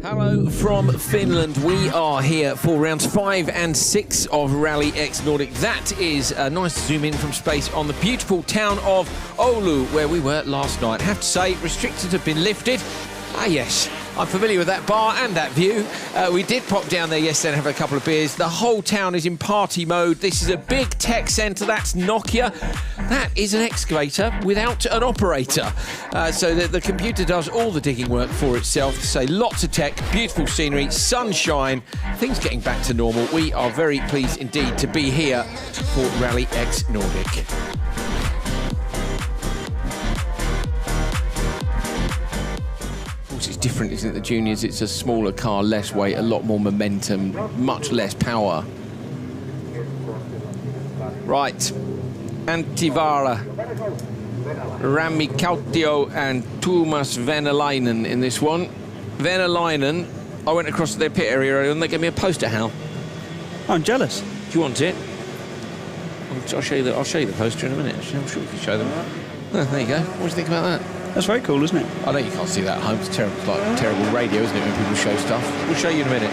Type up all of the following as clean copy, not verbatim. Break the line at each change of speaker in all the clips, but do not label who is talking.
Hello from Finland. We are here for rounds 5 and 6 of RallyX Nordic. That is nice to zoom in from space on the beautiful town of Oulu, where we were last night. I have to say, restrictions have been lifted. Ah, yes. I'm familiar with that bar and that view. We did pop down there yesterday and have a couple of beers. The whole town is in party mode. This is a big tech centre. That's Nokia. That is an excavator without an operator. So the computer does all the digging work for itself. So lots of tech, beautiful scenery, sunshine, things getting back to normal. We are very pleased indeed to be here for RallyX Nordic. It's different, isn't it? The juniors, it's a smaller car, less weight, a lot more momentum, much less power. Right, Antivara, Rami Kautio and Tuomas Venäläinen in this one. Venäläinen, I went across to their pit area earlier and they gave me a poster, Hal.
I'm jealous.
Do you want it? I'll show you the poster in a minute. I'm sure we can show them. Oh, there you go. What do you think about that?
That's very cool, isn't it?
I know you can't see that at home. It's terrible, it's like terrible radio, isn't it, when people show stuff? We'll show you in a minute.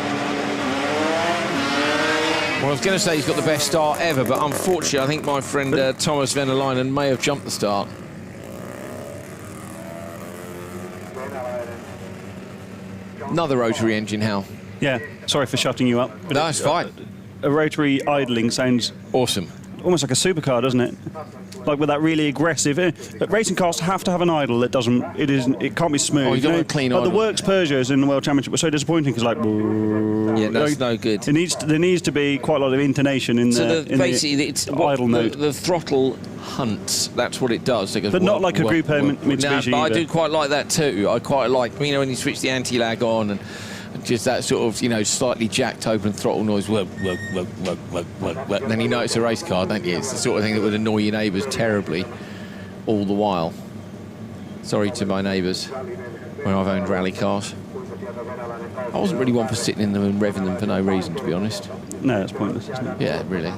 Well, I was going to say he's got the best start ever, but unfortunately, I think my friend Tuomas Venäläinen may have jumped the start. Another rotary engine, Hal.
Yeah, sorry for shutting you up.
But no, it's fine.
A rotary idling sounds
awesome.
Almost like a supercar, doesn't it? Like with that really aggressive. But racing cars have to have an idle that doesn't. It can't be smooth.
Oh, you don't want a clean idle.
The Works Peugeots in the World Championship were so disappointing because
yeah, that's no good.
There needs to be quite a lot of intonation in the idle mode.
The throttle hunts. That's what it does. It goes,
but not like a Group Mitsubishi.
No, but I do quite like that too. I quite like, when you switch the anti-lag on and just that sort of, slightly jacked open throttle noise. Then you know it's a race car, don't you? It's the sort of thing that would annoy your neighbours terribly all the while. Sorry to my neighbours when I've owned rally cars. I wasn't really one for sitting in them and revving them for no reason, to be honest.
No, that's pointless, isn't it?
Yeah, really.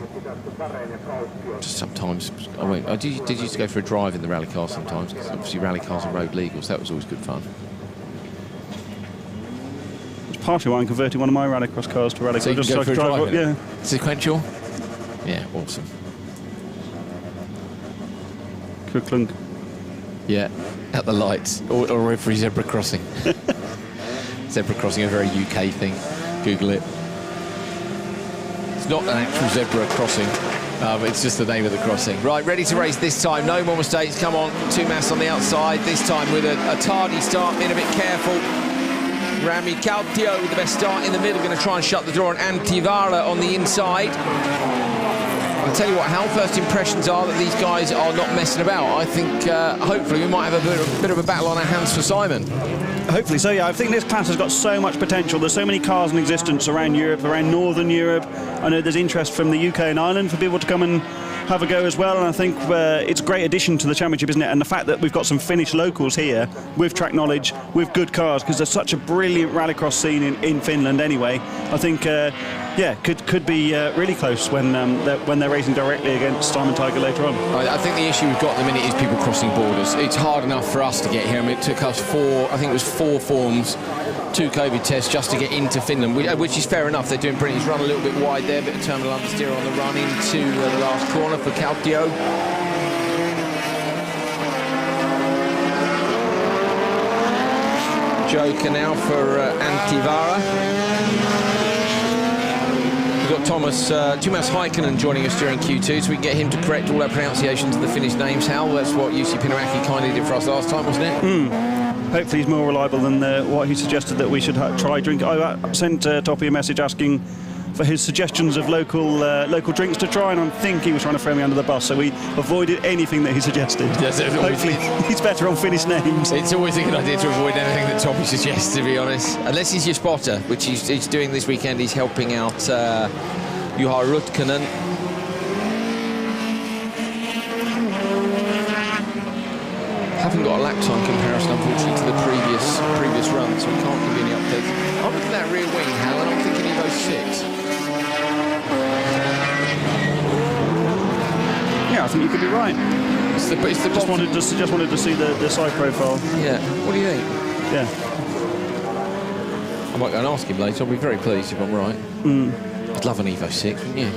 Just sometimes I did used to go for a drive in the rally car sometimes, because obviously rally cars are road legal, so that was always good fun.
Partially why I'm converting one of my rallycross cars to rallycross.
So you can go for a drive,
yeah.
Sequential? Yeah, awesome.
Quick clunk.
Yeah, at the lights, or every zebra crossing. Zebra crossing, a very UK thing. Google it. It's not an actual zebra crossing, it's just the name of the crossing. Right, ready to race this time. No more mistakes. Come on, Tuomas on the outside. This time with a tardy start, being a bit careful. Rami Kautio with the best start in the middle, going to try and shut the door on Antivara on the inside. I'll tell you what, Hal, first impressions are that these guys are not messing about. I think hopefully we might have a bit of a battle on our hands for Simon.
Hopefully so, yeah. I think this class has got so much potential. There's so many cars in existence around Europe, around Northern Europe. I know there's interest from the UK and Ireland for people to come and have a go as well, and I think it's a great addition to the championship, isn't it? And the fact that we've got some Finnish locals here with track knowledge, with good cars, because there's such a brilliant rallycross scene in Finland anyway. I think could be really close when they're racing directly against Simon Tiger later on.
I think the issue we've got at the minute is people crossing borders. It's hard enough for us to get here. I mean, it took us 4 forms, 2 COVID tests just to get into Finland, which is fair enough. They're doing pretty. He's run a little bit wide there, bit of terminal understeer on the run into the last corner for Kautio. Joker now for Antivara. We've got Tuomas Heikkinen joining us during Q2, so we can get him to correct all our pronunciations of the Finnish names, Hal. That's what Jussi Pinaraki kindly did for us last time, wasn't it?
Hopefully he's more reliable than what he suggested that we should try drink. I sent Toppy a message asking for his suggestions of local drinks to try, and I think he was trying to throw me under the bus, so we avoided anything that he suggested.
Yes,
hopefully he's better on Finnish names.
It's always a good idea to avoid anything that Toppy suggests, to be honest. Unless he's your spotter, which he's doing this weekend. He's helping out Juha Rutkinen. Haven't got a lap time comparison, unfortunately, to the previous run, so we can't give you any updates. I'm looking at that rear wing, Hal, and I'm thinking he goes 6.
Yeah, I think you could be right.
It's the
just wanted to see the side profile.
Yeah. What do you think?
Yeah.
I might go and ask him later. I'll be very pleased if I'm right. I'd love an Evo 6, wouldn't you?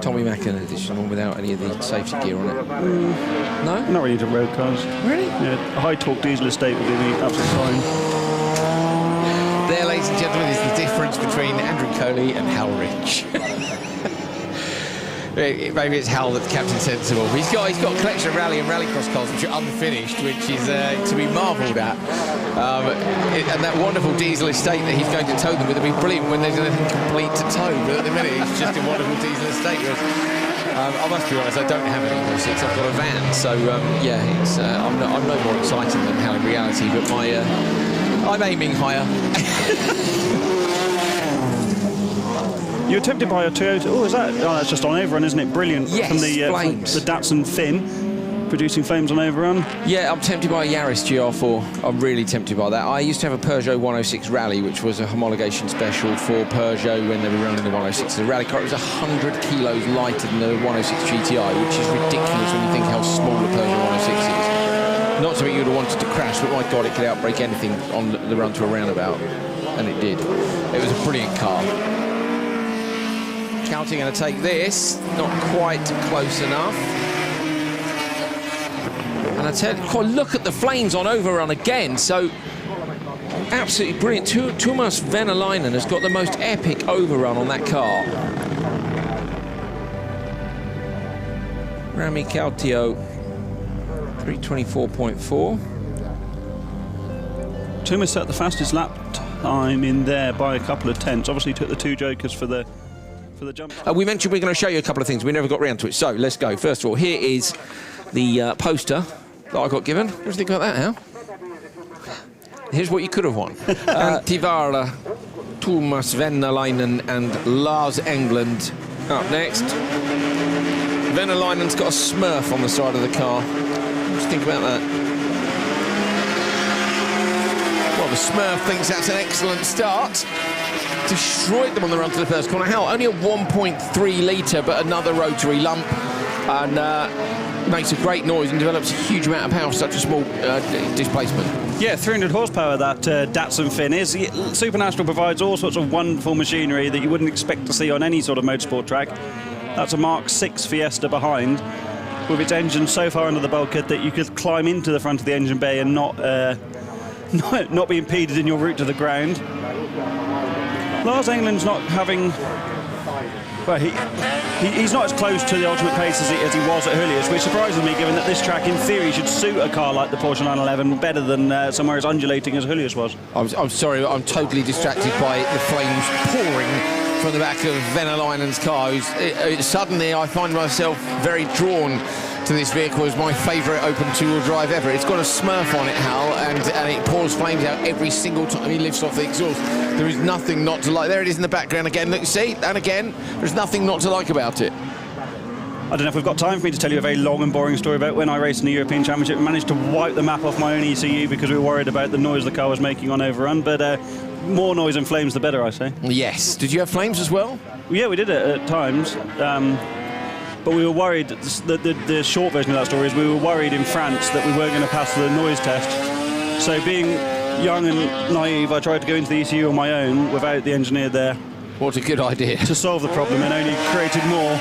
Tommy Mackin edition, one without any of the safety gear on it. No?
Not really into road cars.
Really?
Yeah, a high-torque diesel estate would be absolutely fine.
There, ladies and gentlemen, is the difference between Andrew Coley and Hal Rich. Maybe it's Hal that's Captain Sensible. He's got a collection of rally and rallycross cars which are unfinished, which is to be marvelled at. And that wonderful diesel estate that he's going to tow them with will be brilliant when there's anything complete to tow. But at the minute, it's just a wonderful diesel estate. I must be honest, I don't have an Evo 6. I've got a van, so yeah, it's I'm no more exciting than Hal in reality. But I'm aiming higher.
You're tempted by a Toyota. Oh, is that? Oh, that's just on overrun, isn't it? Brilliant.
Yes,
from the Datsun Fin, producing flames on overrun.
Yeah, I'm tempted by a Yaris GR4. I'm really tempted by that. I used to have a Peugeot 106 Rally, which was a homologation special for Peugeot when they were running the 106. The rally car, it was 100 kilos lighter than the 106 GTI, which is ridiculous when you think how small the Peugeot 106 is. Not something you would have wanted to crash, but my God, it could outbrake anything on the run to a roundabout. And it did. It was a brilliant car. Counting going to take this, not quite close enough. And I tell you, look at the flames on overrun again. So absolutely brilliant. Tuomas Venäläinen has got the most epic overrun on that car. Rami Cautio, 324.4.
Tuomas set the fastest lap time in there by a couple of tenths. Obviously took the two jokers for the jump.
We mentioned we're going to show you a couple of things. We never got round to it. So let's go. First of all, here is the poster that I got given. What do you think about that, Al? Here's what you could have won. Tivara, Tuomas Venäläinen and Lars England up next. Venäläinen's got a Smurf on the side of the car. What do you think about that? Well, the Smurf thinks that's an excellent start. Destroyed them on the run to the first corner. How? Only a 1.3 litre, but another rotary lump, and makes a great noise and develops a huge amount of power for such a small displacement. Yeah,
300 horsepower that Datsun Fin is. Supernational provides all sorts of wonderful machinery that you wouldn't expect to see on any sort of motorsport track. That's a Mark 6 Fiesta behind, with its engine so far under the bulkhead that you could climb into the front of the engine bay and not be impeded in your route to the ground. Lars England's not having... Well, he's not as close to the ultimate pace as he was at Hüllius, which surprises me, given that this track, in theory, should suit a car like the Porsche 911 better than somewhere as undulating as Hüllius was.
I'm sorry, I'm totally distracted by the flames pouring from the back of Venäläinen's car. Suddenly, I find myself very drawn to this vehicle as my favourite open two-wheel drive ever. It's got a Smurf on it, Hal, and it pours flames out every single time he lifts off the exhaust. There is nothing not to like. There it is in the background again. Look, see? And again, there's nothing not to like about it.
I don't know if we've got time for me to tell you a very long and boring story about when I raced in the European Championship and managed to wipe the map off my own ECU because we were worried about the noise the car was making on overrun, but more noise and flames the better, I say.
Yes. Did you have flames as well?
Yeah, we did it at times. But we were worried, the short version of that story is we were worried in France that we weren't going to pass the noise test. So being young and naive, I tried to go into the ECU on my own without the engineer there.
What a good idea.
To solve the problem, and only created more.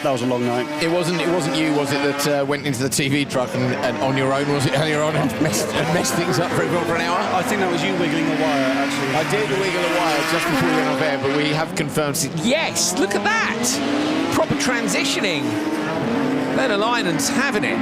That was a long night.
It wasn't you, was it, that went into the TV truck and on your own, was it, earlier on, and messed things up for an hour?
I think that was you wiggling the wire, actually.
I did wiggle the wire just before we went off air, but we have confirmed. Yes, look at that! Proper transitioning. Venäläinen's having it.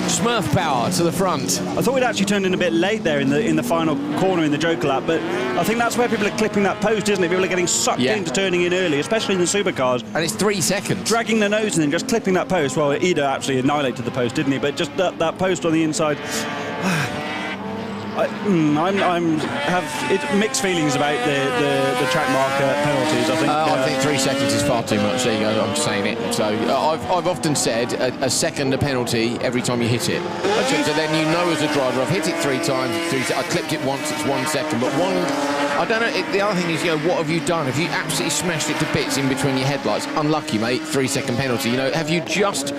Smurf power to the front.
I thought we'd actually turned in a bit late there in the final corner in the Joker lap, but I think that's where people are clipping that post, isn't it? People are getting sucked into turning in early, especially in the supercars.
And it's 3 seconds.
Dragging their nose in and just clipping that post. Well, Ida actually annihilated the post, didn't he? But just that post on the inside. I have mixed feelings about the track marker penalties.
I think 3 seconds is far too much. There you go. I'm saying it. So I've often said a second a penalty every time you hit it. So then you know as a driver, I've hit it 3 times. I clipped it once. It's 1 second. But I don't know. The other thing is, what have you done? Have you absolutely smashed it to bits in between your headlights? Unlucky, mate. 3 second penalty. Have you just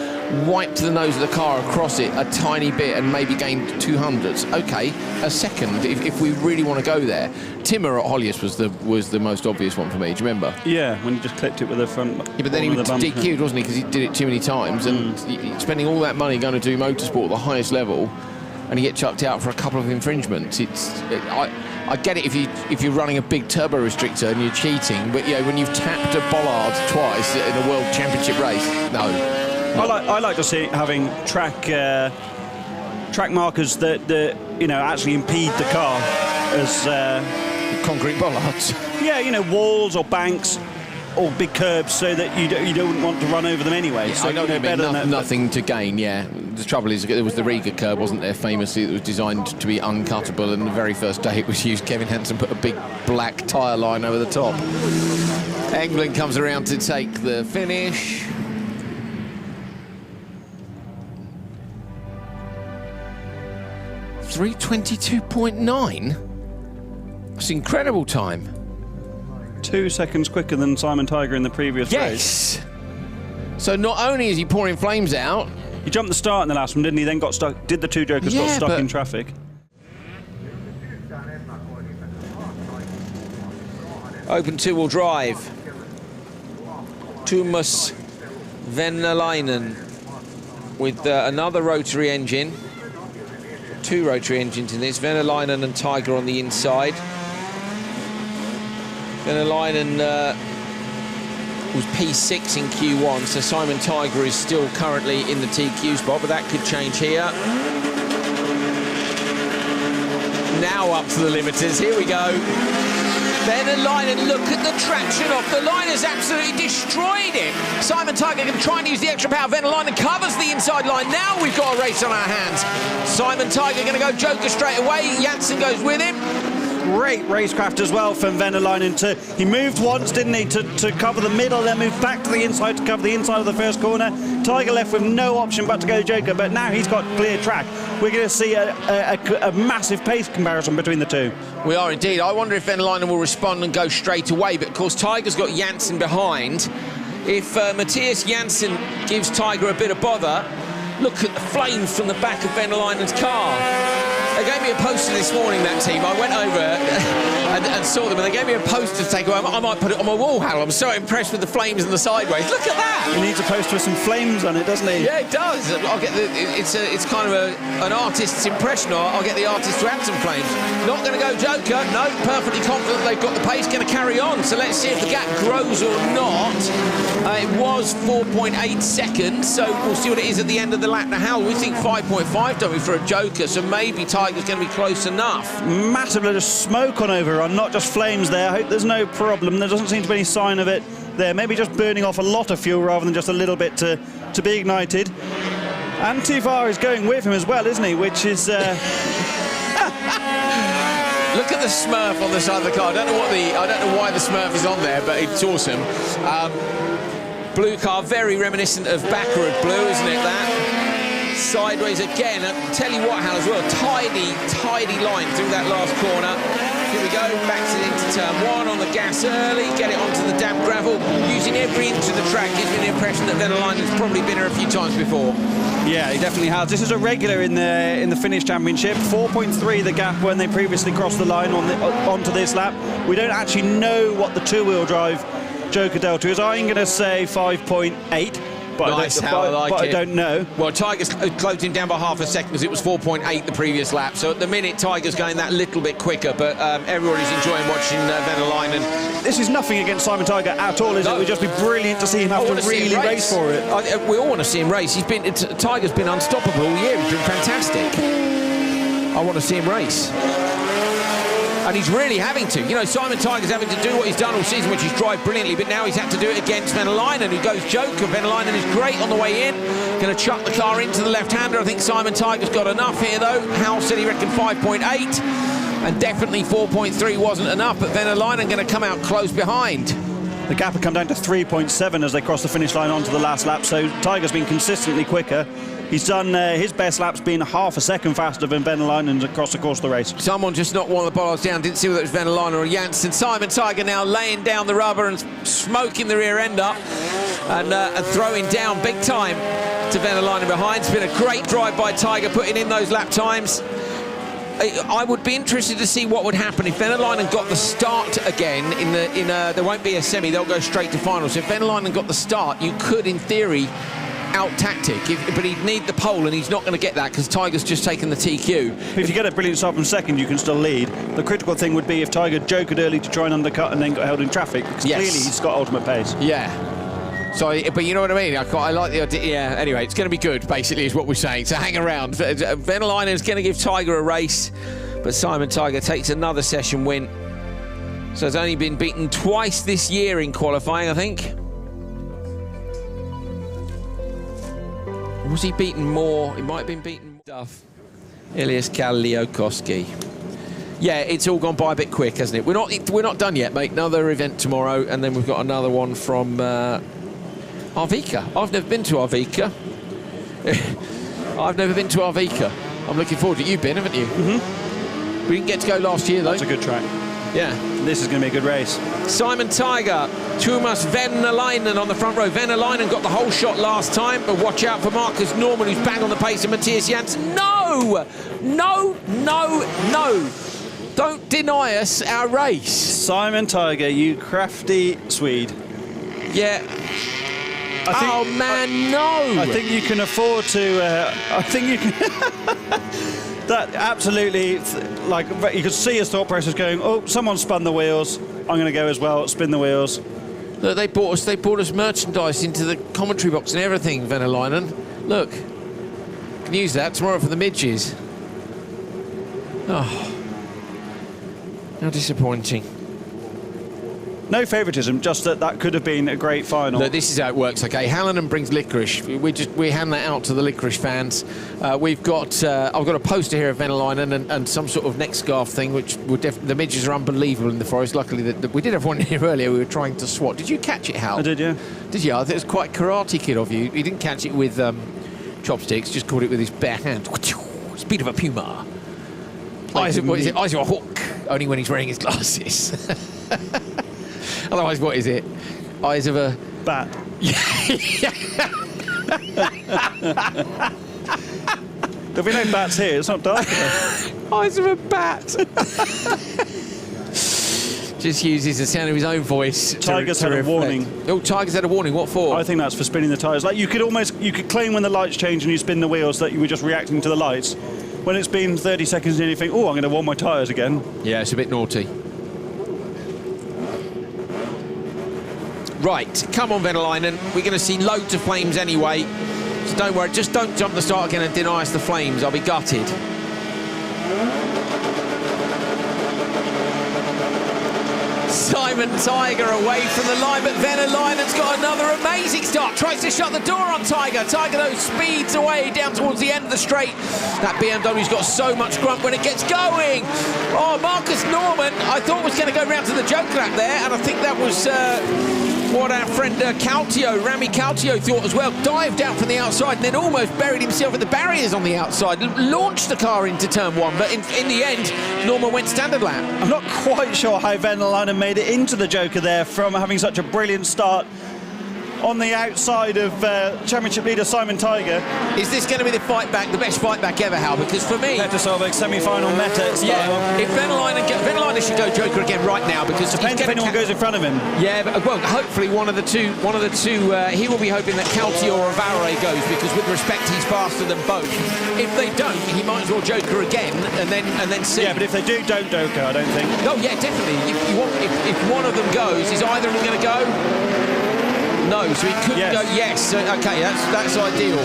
wiped the nose of the car across it a tiny bit and maybe gained 200ths. Okay, a second if we really want to go there. Timmer at Hollius was the most obvious one for me. Do you remember?
Yeah, when he just clipped it with the front.
Yeah, but then he was DQ'd, wasn't he? Because he did it too many times, and spending all that money going to do motorsport at the highest level, and you get chucked out for a couple of infringements. I get it if you're running a big turbo restrictor and you're cheating, but when you've tapped a bollard twice in a world championship race, no.
I like to see having track markers that actually impede the car as
concrete bollards.
Yeah, walls or banks or big curbs, so that you don't want to run over them anyway. So
I know you mean nothing to gain. Yeah, the trouble is there was the Riga curb, wasn't there, famously, that was designed to be uncuttable, and the very first day it was used, Kevin Hansen put a big black tyre line over the top. Englund comes around to take the finish. .322.9. That's incredible time.
2 seconds quicker than Simon Tiger in the previous race.
Yes. So not only is he pouring flames out,
he jumped the start in the last one, didn't he? Then got stuck. Did the two jokers got stuck in traffic?
Open two-wheel drive. Tuomas Venäläinen with another rotary engine. Two rotary engines in this. Venäläinen and Tiger on the inside. Venäläinen was P6 in Q1, so Simon Tiger is still currently in the TQ spot, but that could change here. Now up to the limiters, here we go. Venäläinen, look at the traction off the line, has absolutely destroyed him. Simon Tiger going to try and use the extra power. Venäläinen covers the inside line. Now we've got a race on our hands. Simon Tiger going to go joker straight away. Janssen goes with him.
Great racecraft as well from Venäläinen. He moved once, didn't he, to cover the middle, then moved back to the inside to cover the inside of the first corner. Tiger left with no option but to go joker, but now he's got clear track. We're going to see a massive pace comparison between the two.
We are indeed. I wonder if Venäläinen will respond and go straight away, but of course Tiger's got Janssen behind. If Matthias Janssen gives Tiger a bit of bother, look at the flames from the back of Venäläinen's car. They gave me a poster this morning, that team. I went over and saw them, and they gave me a poster to take away. I might put it on my wall, Hal. I'm so impressed with the flames and the sideways. Look at that!
He needs a poster with some flames on it, doesn't he?
Yeah, it does. I'll get it's kind of an artist's impression. I'll get the artist to add some flames. Not going to go joker. No, perfectly confident they've got the pace. Going to carry on. So let's see if the gap grows or not. It was 4.8 seconds, so we'll see what it is at the end of the lap. Now, Hal, we think 5.5, don't we, for a joker? So maybe Tiger's going to be close enough.
Massive load of smoke on overrun, not just flames there. I hope there's no problem. There doesn't seem to be any sign of it there. Maybe just burning off a lot of fuel rather than just a little bit to be ignited. And Tivar is going with him as well, isn't he? Which is... Look
at the Smurf on the side of the car. I don't know why the Smurf is on there, but it's awesome. Blue car, very reminiscent of Baccarat blue, isn't it, that? Sideways again. I'll tell you what, Hal, as well, tidy line through that last corner. Here we go, backs it into turn one on the gas early, get it onto the damp gravel, using every inch of the track. Gives me the impression that Venäläinen's probably been here a few times before.
Yeah, he definitely has. This is a regular in the Finnish Championship. 4.3 the gap when they previously crossed the line onto this lap. We don't actually know what the two-wheel drive Joker Delta is. I'm going to say 5.8. But,
nice,
I don't know.
Well, Tiger's closed him down by half a second because it was 4.8 the previous lap. So at the minute, Tiger's going that little bit quicker, but everybody's enjoying watching Venäläinen.
This is nothing against Simon Tiger at all, is it? It would just be brilliant to see him have to really race for it.
We all want to see him race. Tiger's been unstoppable all year. He's been fantastic. I want to see him race. And he's really having to. You know, Simon Tiger's having to do what he's done all season, which is drive brilliantly, but now he's had to do it against Venäläinen, who goes joker. Venäläinen is great on the way in. Going to chuck the car into the left-hander. I think Simon Tiger's got enough here, though. Hal said he reckoned 5.8. And definitely 4.3 wasn't enough, but Venäläinen going to come out close behind.
The gap had come down to 3.7 as they crossed the finish line onto the last lap, so Tiger's been consistently quicker. He's done his best laps being half a second faster than Venäläinen across the course of the race.
Someone just knocked one of the bollards down. Didn't see whether it was Venäläinen or Janssen. Simon Tiger now laying down the rubber and smoking the rear end up and throwing down big time. back to Venäläinen behind. It's been a great drive by Tiger putting in those lap times. I would be interested to see what would happen if Venäläinen got the start again there won't be a semi, they'll go straight to finals. So if Venäläinen got the start, you could, in theory, out-tactic, but he'd need the pole, and he's not going to get that because Tiger's just taken the TQ.
If you get a brilliant start from second, you can still lead. The critical thing would be if Tiger jokered early to try and undercut and then got held in traffic, because clearly he's got ultimate pace.
Yeah. So, but you know what I mean? I like the idea. Yeah, anyway, it's going to be good, basically, is what we're saying. So hang around. Venäläinen is going to give Tiger a race, but Simon Tiger takes another session win. So he's only been beaten twice this year in qualifying, I think. Was he beaten more? He might have been beaten more. Stuff. Elias Kalliokoski. Yeah, it's all gone by a bit quick, hasn't it? We're not done yet, mate. Another event tomorrow, and then we've got another one from Arvika. I've never been to Arvika. I've never been to Arvika. I'm looking forward to it. You've been, haven't you? Mm-hmm. We didn't get to go last year, though.
That's a good track.
Yeah.
This is going to be a good race.
Simon Tiger, Tuomas Venäläinen on the front row. Venäläinen got the whole shot last time, but watch out for Marcus Norman, who's bang on the pace of Matthias Janssen. No! No, no, no! Don't deny us our race.
Simon Tiger, you crafty Swede.
Yeah. Oh man, no!
I think you can afford to. I think you can. That absolutely, like, you could see his thought process going. Oh, someone spun the wheels. I'm going to go as well. Spin the wheels.
Look, they bought us merchandise into the commentary box and everything. Venäläinen. Look, can use that tomorrow for the midges. Oh, how disappointing.
No favouritism, just that could have been a great final.
Look, this is how it works, okay? Hallinan brings licorice. We hand that out to the licorice fans. We've got I've got a poster here of Venäläinen and some sort of neck scarf thing, which would the midges are unbelievable in the forest. Luckily, we did have one here earlier. We were trying to swat. Did you catch it, Hal?
I did, yeah.
Did you? I think it was quite Karate Kid of you. You didn't catch it with chopsticks. Just caught it with his bare hand. Speed of a puma. Eyes of a hawk. Only when he's wearing his glasses. Otherwise, what is it? Eyes of a
bat. There'll be no bats here. It's not dark enough.
Eyes of a bat. Just uses the sound of his own voice.
Tiger's had a warning.
Oh, Tiger's had a warning. What for?
I think that's for spinning the tyres. Like you could claim when the lights change and you spin the wheels that you were just reacting to the lights. When it's been 30 seconds and you think, oh, I'm going to warm my tyres again.
Yeah, it's a bit naughty. Right, come on, Venäläinen. We're going to see loads of flames anyway. So don't worry, just don't jump the start again and deny us the flames. I'll be gutted. Simon Tiger away from the line, but Venäläinen's got another amazing start. Tries to shut the door on Tiger. Tiger, though, speeds away down towards the end of the straight. That BMW's got so much grunt when it gets going. Oh, Marcus Norman, I thought was going to go round to the joke lap there, and I think that was what our friend Rami Cautio thought as well. Dived out from the outside and then almost buried himself at the barriers on the outside. Launched the car into turn one, but in the end, Norman went standard lap.
I'm not quite sure how Venäläinen made it into the Joker there from having such a brilliant start on the outside of championship leader Simon Tiger.
Is this going to be the fight back, the best fight back ever, Hal? Because for me,
Petter Solberg semi-final meta style.
Yeah, if Venäläinen should go Joker again right now, because
depends if anyone goes in front of him.
Yeah, but, well, hopefully one of the two. He will be hoping that Cautio or Avare goes, because with respect, he's faster than both. If they don't, he might as well Joker again and then see.
Yeah, but if they don't Joker, I don't think.
No, yeah, definitely. If one of them goes, is either of them going to go? No, so he couldn't go. Yes, okay, that's ideal.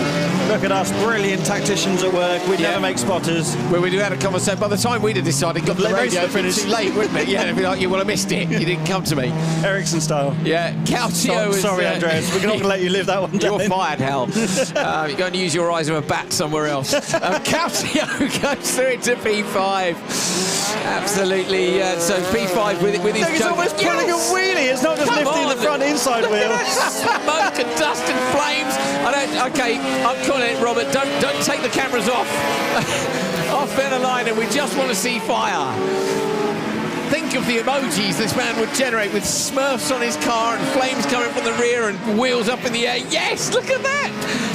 Look at us, brilliant tacticians at work. We'd never make spotters.
Well, we had a conversation. By the time we'd have decided, got the radio, it'd be too late, wouldn't it? Yeah, it'd be like, well, I missed it. You didn't come to me.
Ericsson style.
Yeah, Cautio.
Sorry, Andreas. We're not going to let you live that one down.
You're fired, Hal. You're going to use your eyes of a bat somewhere else. Cautio goes through into P5. Absolutely. So P5 with his.
He's almost pulling a wheelie. It's not just lifting the front inside wheel.
Smoke and dust and flames. Okay, I'm calling it, Robert. Don't take the cameras off. Off Venäläinen. We just want to see fire. think of the emojis this man would generate with Smurfs on his car and flames coming from the rear and wheels up in the air. Yes, look at that.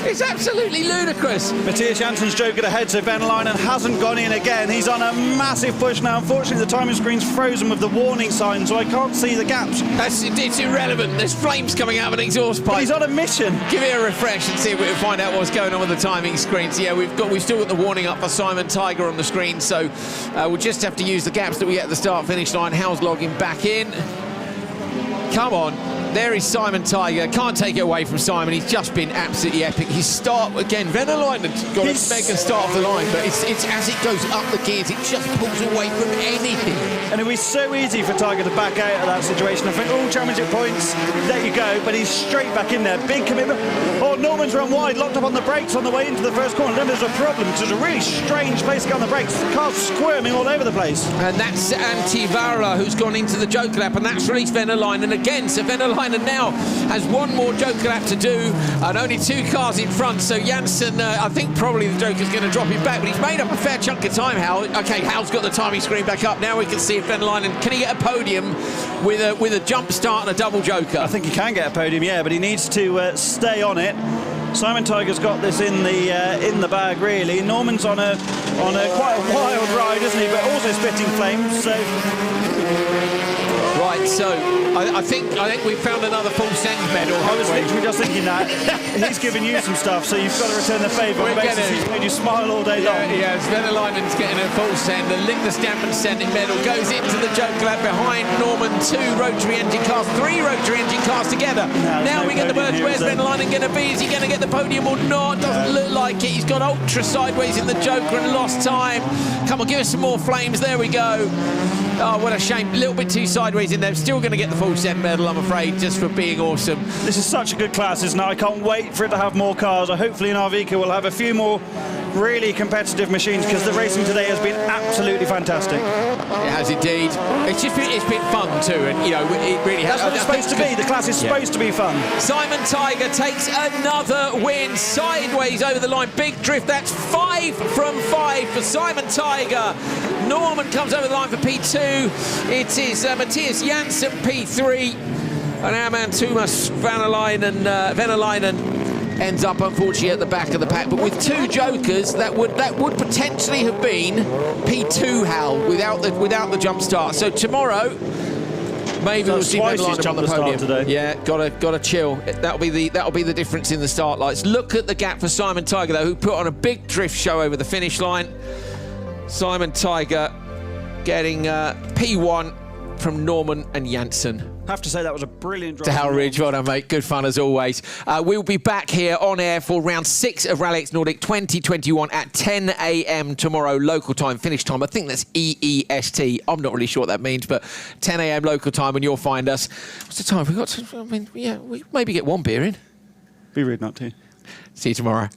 It's absolutely ludicrous.
Matthias Janssen's jokered ahead, so Venäläinen hasn't gone in again. He's on a massive push now. Unfortunately, the timing screen's frozen with the warning sign, so I can't see the gaps.
It's irrelevant. There's fleams coming out of an exhaust pipe.
But he's on a mission.
Give it a refresh and see if we can find out what's going on with the timing screens. Yeah, we've still got the warning up for Simon Tiger on the screen, so we'll just have to use the gaps that we get at the start-finish line. Hal's logging back in. Come on. There is Simon Tiger. Can't take it away from Simon. He's just been absolutely epic. His start, again, Venäläinen's got a mega start off the line, but it's as it goes up the gears, it just pulls away from anything.
And it was so easy for Tiger to back out of that situation. I think all championship points, there you go, but he's straight back in there. Big commitment. Oh, Norman's run wide, locked up on the brakes on the way into the first corner. Then there's a problem, because there's a really strange place to go on the brakes. The car's squirming all over the place.
And that's Antivarla who's gone into the joker lap, and that's released Venäläinen again. So Venäläinen now has one more joker lap to do, and only 2 cars in front. So Janssen, I think probably the joker's going to drop him back, but he's made up a fair chunk of time, Hal. Okay, Hal's got the timing screen back up. Now we can see if Venäläinen, can he get a podium with a jump start and a double joker?
I think he can get a podium, yeah, but he needs to stay on it. Simon Tiger's got this in the bag, really. Norman's on a quite a wild ride, isn't he? But also spitting flames. So.
Right, so I think we found another full send medal.
I was literally just thinking that. He's given you some stuff, so you've got to return the favour. He's made you smile all day long.
Yeah, Venäläinen's getting a full send. The lick the stamp and send it medal goes into the joker lap behind Norman. 2 rotary engine cars, 3 rotary engine cars together. Now we get the birds. Where's Venäläinen going to be? Is he going to get the podium or not? Doesn't look like it. He's got ultra sideways in the joker and lost time. Come on, give us some more flames. There we go. Oh, what a shame. A little bit too sideways in there. Still going to get the full send medal, I'm afraid, just for being awesome.
This is such a good class, isn't it? I can't wait for it to have more cars. Hopefully in Arvika we'll have a few more really competitive machines, because the racing today has been absolutely fantastic.
It has indeed. It's been fun too, and you know, it really has.
That's what it's supposed to be. The class is supposed to be fun.
Simon Tiger takes another win sideways over the line. Big drift. That's 5 from 5 for Simon Tiger. Norman comes over the line for P2. It is Matthias Janssen P3, and our man Tuomas Venäläinen ends up unfortunately at the back of the pack, but with 2 jokers that would potentially have been P2, Hal, without the jump start. So tomorrow maybe we'll see Venäläinen on the podium
today.
Yeah, gotta chill. That'll be the difference in the start lights. Look at the gap for Simon Tiger though, who put on a big drift show over the finish line. Simon Tiger getting P1 from Norman and Janssen.
I have to say that was a brilliant drive.
To Hal Ridge, well done, mate. Good fun as always. We'll be back here on air for round 6 of RallyX Nordic 2021 at 10 a.m. tomorrow, local time, finish time. I think that's EEST. I'm not really sure what that means, but 10 a.m. local time, and you'll find us. What's the time? We maybe get 1 beer in.
Be rude not to.
See you tomorrow.